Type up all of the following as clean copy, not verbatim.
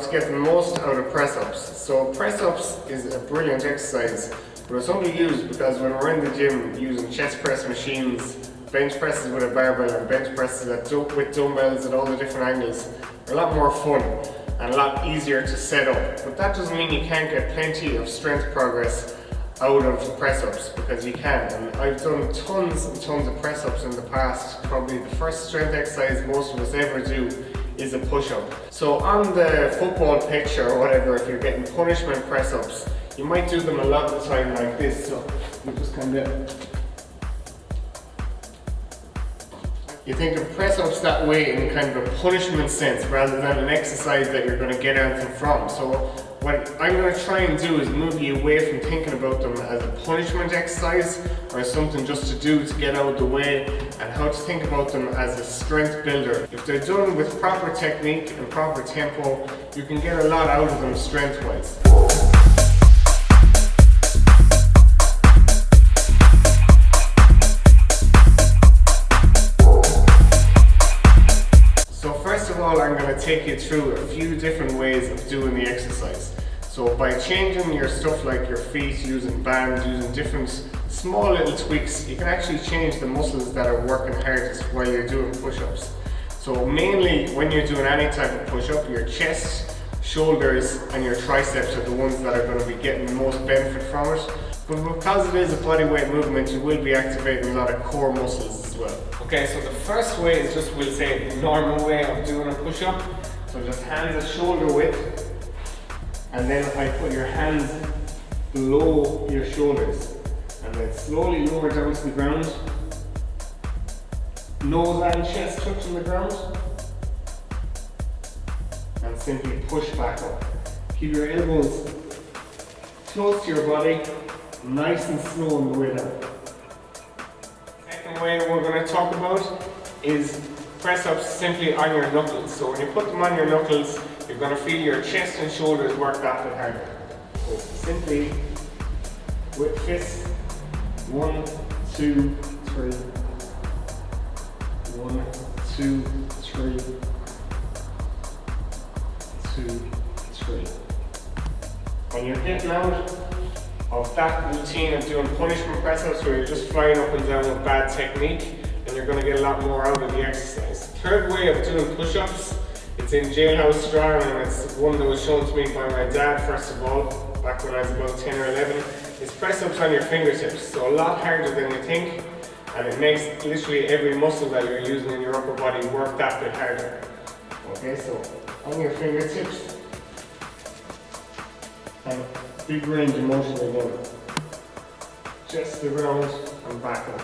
to get the most out of press-ups. So press-ups is a brilliant exercise, but it's only used because when we're in the gym using chest press machines, bench presses with a barbell and bench presses with dumbbells at all the different angles are a lot more fun and a lot easier to set up. But that doesn't mean you can't get plenty of strength progress out of press-ups, because you can. And I've done tons and tons of press-ups in the past. Probably the first strength exercise most of us ever do is a push-up. So on the football pitch or whatever, if you're getting punishment press-ups, you might do them a lot of the time like this. So you just kind of, you think of press-ups that way in kind of a punishment sense rather than an exercise that you're going to get anything from. So what I'm going to try and do is move you away from thinking about them as a punishment exercise or something just to do to get out of the way, and how to think about them as a strength builder. If they're done with proper technique and proper tempo, you can get a lot out of them strength-wise. I'm going to take you through a few different ways of doing the exercise. So by changing your stuff like your feet, using bands, using different small little tweaks, you can actually change the muscles that are working hardest while you're doing push-ups. So mainly when you're doing any type of push-up, your chest, shoulders and your triceps are the ones that are going to be getting the most benefit from it. But because it is a bodyweight movement, you will be activating a lot of core muscles as well. Okay, so the first way is just, we'll say, the normal way of doing a push-up. So just hands at shoulder width, and then I put your hands below your shoulders, and then slowly lower down to the ground. Nose and chest touching the ground, and simply push back up. Keep your elbows close to your body, nice and slow on the way down. Second way we're going to talk about is press-ups simply on your knuckles. So when you put them on your knuckles, you're going to feel your chest and shoulders work that bit harder. So simply with fists, 1, 2, 3, 1, 2, 3, 2, 3. When you're getting out of that routine of doing punishment press-ups where you're just flying up and down with bad technique, and you're going to get a lot more out of the exercise. Third way of doing push-ups, it's in jailhouse strong, and it's one that was shown to me by my dad first of all, back when I was about 10 or 11, is press-ups on your fingertips. So a lot harder than you think, and it makes literally every muscle that you're using in your upper body work that bit harder. Okay, so on your fingertips, and big range of motion again. Just the ground and back up.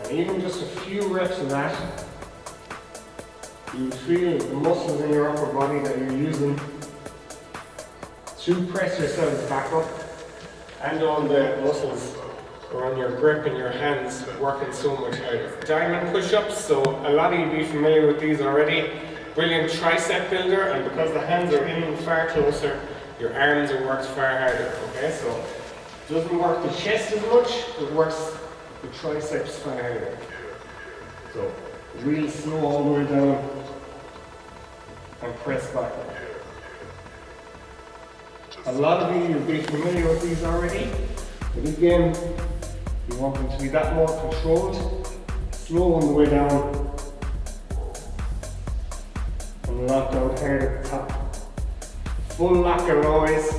And even just a few reps of that, you feel the muscles in your upper body that you're using to press yourselves back up, and all the muscles around your grip and your hands working so much harder. Diamond push-ups, so a lot of you be familiar with these already. Brilliant tricep builder, and because the hands are in far closer, your arms are worked far harder. Okay, so it doesn't work the chest as much, it works the triceps far harder. So really slow all the way down and press back up. A lot of you will be familiar with these already, but again, you want them to be that more controlled, slow on the way down, and lock out hard at the top. Full lockout always.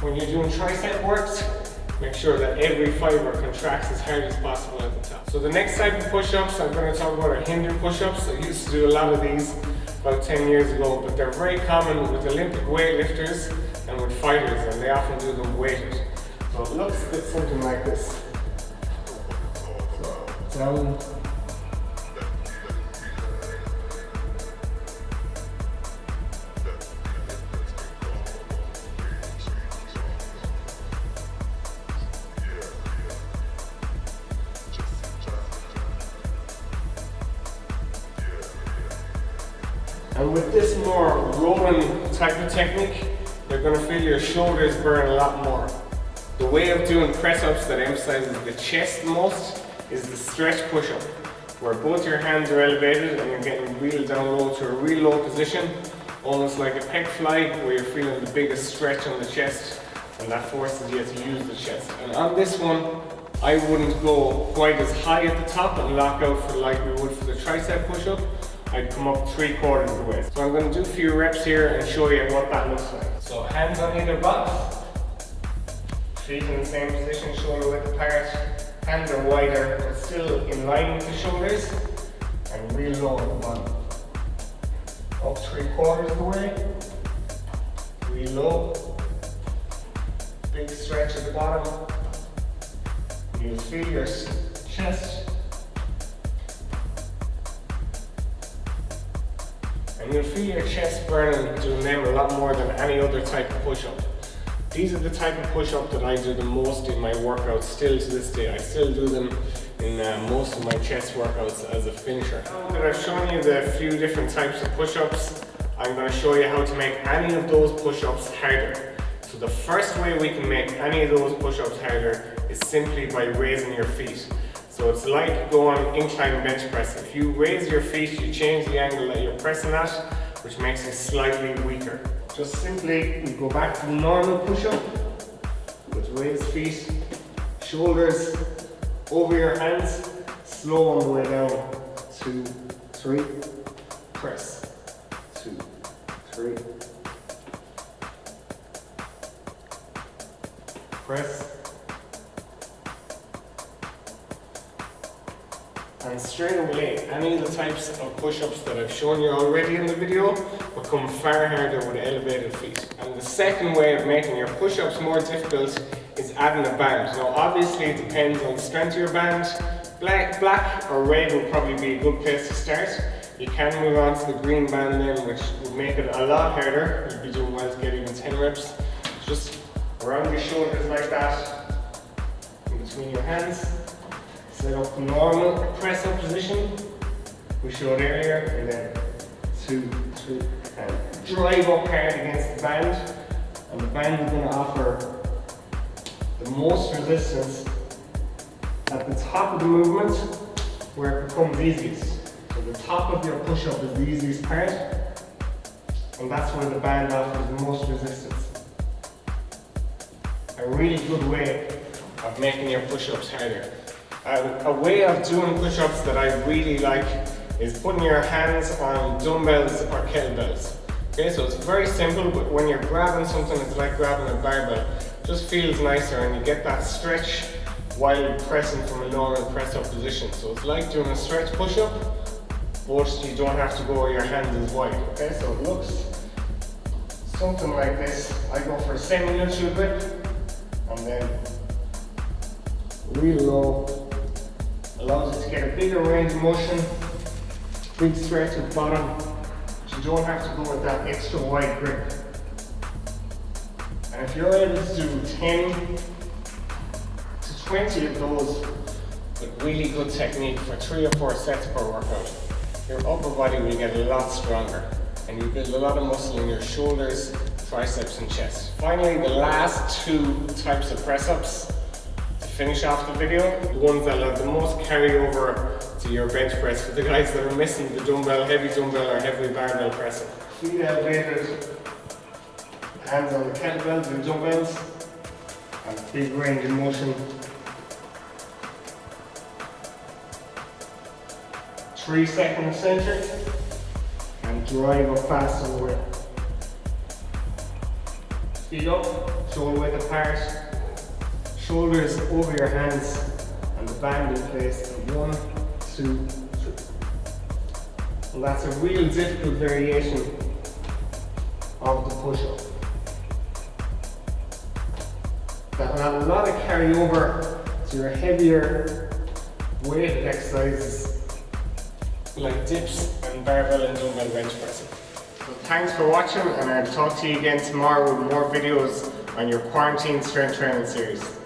When you're doing tricep works, make sure that every fiber contracts as hard as possible at the top. So the next type of push-ups I'm going to talk about are Hindu push-ups. I used to do a lot of these about 10 years ago, but they're very common with Olympic weightlifters and with fighters, and they often do them weighted. So it looks a bit something like this. So down, and with this more rolling type of technique, you're going to feel your shoulders burn a lot more. The way of doing press-ups that emphasizes the chest most is the stretch push-up. where both your hands are elevated and you're getting real down low to a real low position, almost like a pec fly where you're feeling the biggest stretch on the chest and that forces you to use the chest. And on this one, I wouldn't go quite as high at the top and lock out for like we would for the tricep push-up. I'd come up 3/4 of the way. So I'm going to do a few reps here and show you what that looks like. So hands on either butt, feet in the same position, shoulder width apart. Hands are wider, but still in line with the shoulders, and real low at the bottom. Up 3/4 of the way, real low, big stretch at the bottom. You'll feel your chest, and you'll feel your chest burning doing them a lot more than any other type of push-up. These are the type of push-up that I do the most in my workouts still to this day. I still do them in most of my chest workouts as a finisher. Now that I've shown you the few different types of push-ups, I'm going to show you how to make any of those push-ups harder. So the first way we can make any of those push-ups harder is simply by raising your feet. So it's like going incline bench press. If you raise your feet, you change the angle that you're pressing at, which makes it slightly weaker. Just simply, we go back to the normal push-up with raised feet, shoulders over your hands, slow on the way down, 2, 3, press, 2, 3, press, and straight away, any of the types of push-ups that I've shown you already in the video become far harder with elevated feet. And the second way of making your push-ups more difficult is adding a band. Now obviously it depends on the strength of your band. Black or red would probably be a good place to start. You can move on to the green band then, which would make it a lot harder. You'd be doing well to get even 10 reps. Just around your shoulders like that, in between your hands. Set up the normal press up position we showed earlier, and then 2, 3, and drive up hard against the band. And the band is going to offer the most resistance at the top of the movement where it becomes easiest. So the top of your push-up is the easiest part, and that's where the band offers the most resistance. A really good way of making your push-ups harder. A way of doing push-ups that I really like is putting your hands on dumbbells or kettlebells. Okay, so it's very simple, but when you're grabbing something, it's like grabbing a barbell. It just feels nicer and you get that stretch while pressing from a normal press-up position. So it's like doing a stretch push-up, but you don't have to go your hands as wide. Okay, so it looks something like this. I go for a semi-neutral grip, and then real low. Allows you to get a bigger range of motion, big stretch at the bottom, but you don't have to go with that extra wide grip. And if you're able to do 10 to 20 of those with really good technique for 3 or 4 sets per workout, your upper body will get a lot stronger and you build a lot of muscle in your shoulders, triceps and chest. Finally, the last 2 types of press-ups finish off the video, the ones that have the most carryover to your bench press, for the guys that are missing the dumbbell, heavy dumbbell or heavy barbell pressing. Feet elevated, hands on the kettlebells and dumbbells, and big range of motion. 3 seconds eccentric, and drive up fast on the way. Feet up, shoulder width apart. Shoulders over your hands and the band in place. 1, 2, 3. And that's a real difficult variation of the push-up. That will have a lot of carryover to your heavier weighted exercises like dips and barbell and dumbbell bench pressing. So thanks for watching, and I'll talk to you again tomorrow with more videos on your quarantine strength training series.